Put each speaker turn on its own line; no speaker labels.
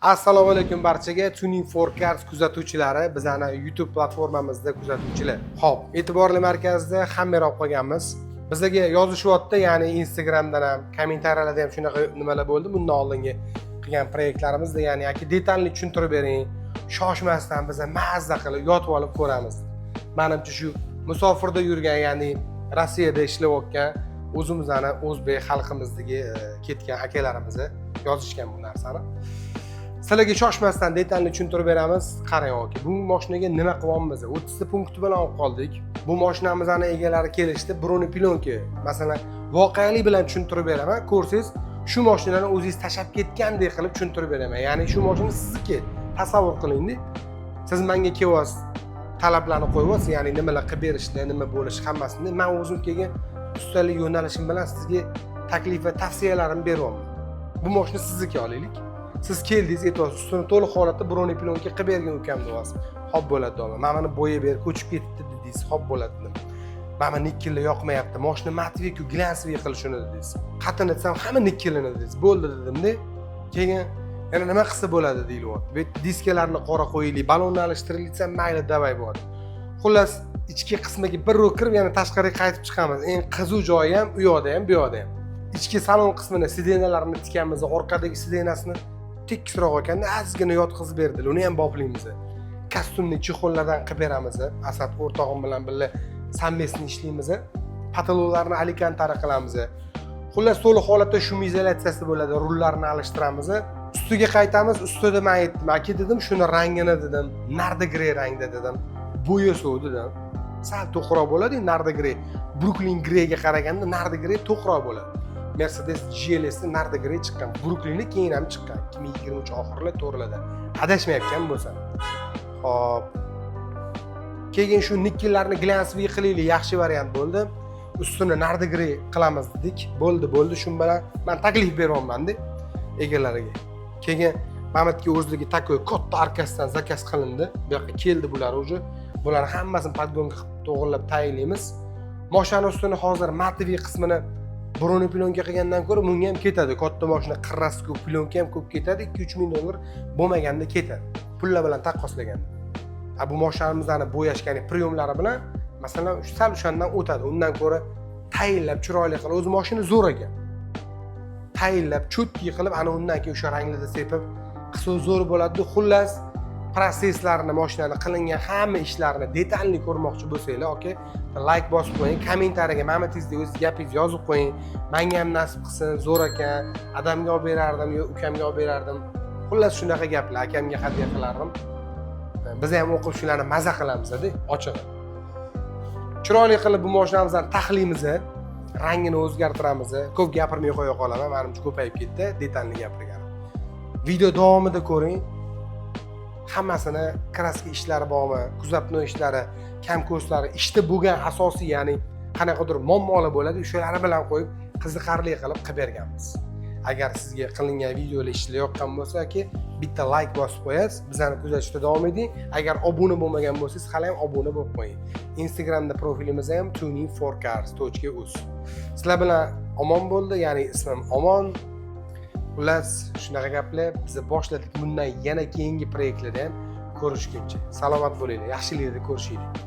Assalomu alaykum barchaga Tuning for Cars kuzatuvchilari, bizani YouTube platformamizda kuzatuvchilar. Xo'p, e'tiborli markazda hamma olib qolganmiz. Bizga yozishyapti, ya'ni Instagramdan ham, kommentariyalarda ham shunaqa nimalar bo'ldi. Bundan oldingi qilgan proyektlarimizda, ya'ni yoki detalli tushuntirib bering, shoshmasdan biza mazza qilib yotib olib ko'ramiz. Menimcha shu musofirda yurgan, ya'ni Rossiyada ishlayotgan o'zimizning o'zbek xalqimizdagi ketgan akalarimiz yozishgan bu narsani. Sizlarga shoshmasdan detalli tushuntirib beramiz. Qarang oki, bu mashinaga nima qilyapmiz? 30 ta punkti bilan olib qoldik. Bu mashinamizning egalari kelishdi, Bruni Pilonki. Masalan, voqealik bilan tushuntirib beraman. Ko'rsangiz, shu mashinani o'zingiz tashab ketgandek qilib tushuntirib beraman. Ya'ni shu mashina sizniki. Tasavvur qiling-da. Siz menga kelyapsiz, talablarni qo'yyapsiz, ya'ni nimalar qilib berishni, nima bo'lish hammasini men o'zim kelgan ustalik yo'nalishim bilan sizga taklif va tavsiyalarimni beryapman. Bu mashina sizniki olaylik. Siz keldingiz, aytasiz, ustini to'liq holatda Bruni Pilonki qilib bergan ukam deyapsiz. Xo'p bo'ladi deyman. Mana bo'yab ber, ko'chib ketdi dedingiz. Xo'p bo'ladi dedim. Mana nikkellar yoqmayapti. Mashina matviy-ku, glansviy qilish shuni dedingiz. Qatini aytsam, hamma nikkelini dedingiz. Bo'ldi dedim-da. Keyin yana nima qilsa bo'ladi deyilyapti. Bu diskalarni qora qo'yaylik, balonni alishtiraylik desam, mayli, davay bo'ladi. Xullas, ichki qismiga bir ro'y kirib, yana tashqariga qaytib chiqamiz. Eng qizuv joyi ham u yoqda ham, bu yoqda ham. Ichki salon qismini, sidenalarini tikamiz, orqadagi sidenasini tekisroq ekanda ozgina yotqizib berdi. Uni ham boplaymiz. Kostyumni chexollardan qilib beramiz. Asad o'rtog'im bilan birga sammesni ishlaymiz. Patologlarni alikantara qilamiz. Xullas, to'liq holatda shumizatsiya bo'ladi. Rullarni alishtiramiz. Ustiga qaytamiz. Ustida men aytdim, aka dedim, shuni rangini dedim, nardigre rangda dedim. Bo'yasi dedim. Sal to'qroq bo'ladi, nardigre. Brooklyn greyga qaraganda nardigre to'qroq bo'ladi. Mercedes GLS nardigre chiqqan. Brooklynni keyin ham chiqqan. 2023 oxirlar to'g'riladi. Adashmayapman bo'lsa. Xo'p. Keyin shu nikkellarni glansviy qilaylik, yaxshi variant bo'ldi. Ustini nardigre qilamiz dedik. Bo'ldi, shu bilan men taklif beryapman-da egalariga. Keyin Mamatga o'zligi takoy katta arkasidan zakaz qilindi. Bu yoqqa keldi bular уже. Bular hammasini podgonga qilib to'g'rilab tayinlaymiz. Mashina ustini hozir matviy qismini Bruni Pilonki qilgandan ko'ra bunga ham ketadi. Katta mashina qirrasi ko'p, Pilonki ham ko'p ketadi. 2-3 ming dollar bo'lmaganda ketadi. Pullar bilan taqqoslaganda. Bu mashinamizni bo'yashgani priyomlari bilan masalan sal o'shandan o'tadi. Undan ko'ra tayinlab chiroyli qilib, o'zi mashina zo'r ekan. Tayinlab, cho'tki qilib, ana undan keyin o'sha ranglarda sepib qilsa zo'r bo'ladi. Xullas, proseslarni, mashinani qilingan hamma ishlarni detalli ko'rmoqchi bo'lsanglar, okay, like bosib qo'ying, kommentariyaga Mamatingizda o'z gapingizni yozib qo'ying. Menga ham nasib qilsin, zo'r ekan, adamga olib berardim yo ukamga olib berardim. Xullas shunaqa gaplar, akamga hadya qilardim. Biz ham o'qib shularni maza qilamiz-da, ochig'i. Chiroyli qilib bu mashinamizni taxlaymiz, rangini o'zgartiramiz. Ko'p gapirmay qo'ya qolaman, menimcha ko'payib ketdi, detalli gapirganim. Video davomida ko'ring. Hammasini kraska ishlari bormi, kuzatma ishlari, kam ko'zlari, ishda bo'lgan asosiy, ya'ni qanaqadir muammolar bo'ladi, o'shalari bilan qo'yib qiziqarli qilib berganmiz. Agar sizga qilingan videolar ishlar yoqqan bo'lsa-ki, bitta like bosib qo'yasiz, bizani kuzatishda davom eding. Agar obuna bo'lmagan bo'lsangiz, hali ham obuna bo'lib qo'ying. Instagramda profilimiz ham tuningforcars.uz. Sizlar bilan omon bo'ldi, ya'ni ismim Omon. Xullas, shunaqa gaplar biz boshladik. Bundan yana keyingi proyektlarda ham ko'rishguncha. Salomat bo'linglar, yaxshilikda ko'rishaylik.